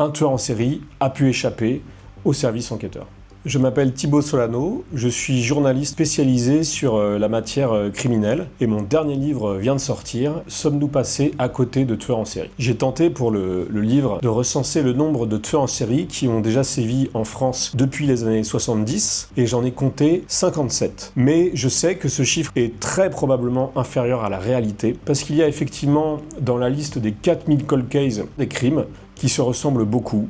un tueur en série a pu échapper au service enquêteur. Je m'appelle Thibaut Solano, je suis journaliste spécialisé sur la matière criminelle et mon dernier livre vient de sortir, Sommes-nous passés à côté de tueurs en série? J'ai tenté pour le livre de recenser le nombre de tueurs en série qui ont déjà sévi en France depuis les années 70 et j'en ai compté 57. Mais je sais que ce chiffre est très probablement inférieur à la réalité parce qu'il y a effectivement dans la liste des 4000 cold cases des crimes qui se ressemblent beaucoup,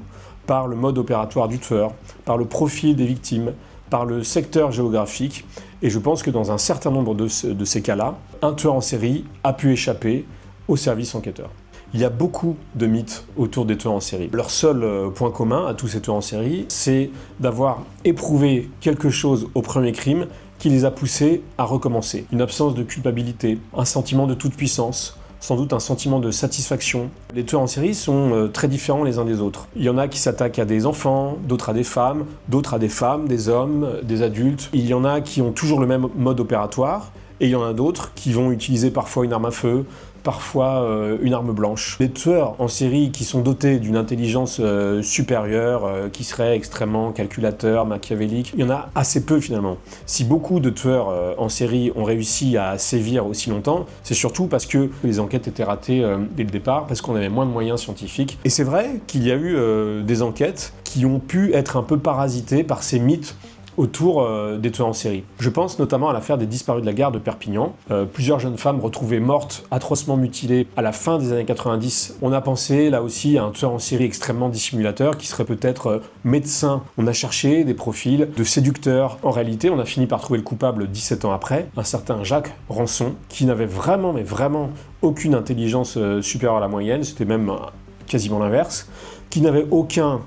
par le mode opératoire du tueur, par le profil des victimes, par le secteur géographique. Et je pense que dans un certain nombre de ces cas-là, un tueur en série a pu échapper au service enquêteur. Il y a beaucoup de mythes autour des tueurs en série. Leur seul point commun à tous ces tueurs en série, c'est d'avoir éprouvé quelque chose au premier crime qui les a poussés à recommencer. Une absence de culpabilité, un sentiment de toute puissance, sans doute un sentiment de satisfaction. Les tueurs en série sont très différents les uns des autres. Il y en a qui s'attaquent à des enfants, d'autres à des femmes, des hommes, des adultes. Il y en a qui ont toujours le même mode opératoire, et il y en a d'autres qui vont utiliser parfois une arme à feu, parfois une arme blanche. Les tueurs en série qui sont dotés d'une intelligence supérieure, qui seraient extrêmement calculateurs, machiavéliques, il y en a assez peu finalement. Si beaucoup de tueurs en série ont réussi à sévir aussi longtemps, c'est surtout parce que les enquêtes étaient ratées dès le départ, parce qu'on avait moins de moyens scientifiques. Et c'est vrai qu'il y a eu des enquêtes qui ont pu être un peu parasitées par ces mythes autour des tueurs en série. Je pense notamment à l'affaire des disparus de la gare de Perpignan. Plusieurs jeunes femmes retrouvées mortes, atrocement mutilées à la fin des années 90. On a pensé là aussi à un tueur en série extrêmement dissimulateur qui serait peut-être médecin. On a cherché des profils de séducteurs. En réalité, on a fini par trouver le coupable 17 ans après, un certain Jacques Rançon, qui n'avait vraiment, mais vraiment aucune intelligence supérieure à la moyenne, c'était même quasiment l'inverse, qui n'avait aucun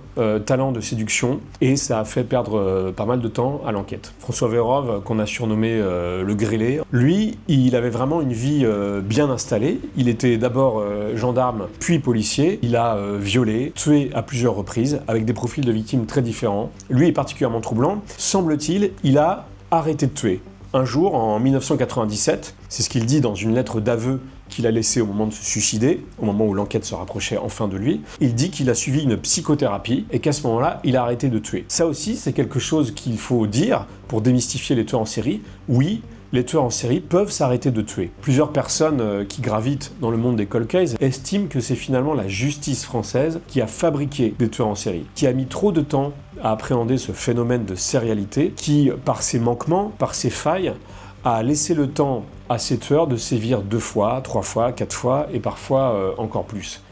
talent de séduction, et ça a fait perdre pas mal de temps à l'enquête. François Vérove, qu'on a surnommé le grêlé, lui, il avait vraiment une vie bien installée. Il était d'abord gendarme, puis policier. Il a violé, tué à plusieurs reprises, avec des profils de victimes très différents. Lui est particulièrement troublant. Semble-t-il, il a arrêté de tuer. Un jour, en 1997, c'est ce qu'il dit dans une lettre d'aveu qu'il a laissée au moment de se suicider, au moment où l'enquête se rapprochait enfin de lui, il dit qu'il a suivi une psychothérapie et qu'à ce moment-là, il a arrêté de tuer. Ça aussi, c'est quelque chose qu'il faut dire pour démystifier les tueurs en série. Oui, les tueurs en série peuvent s'arrêter de tuer. Plusieurs personnes qui gravitent dans le monde des cold cases estiment que c'est finalement la justice française qui a fabriqué des tueurs en série, qui a mis trop de temps à appréhender ce phénomène de sérialité, qui, par ses manquements, par ses failles, a laissé le temps à ces tueurs de sévir 2 fois, 3 fois, 4 fois et parfois encore plus.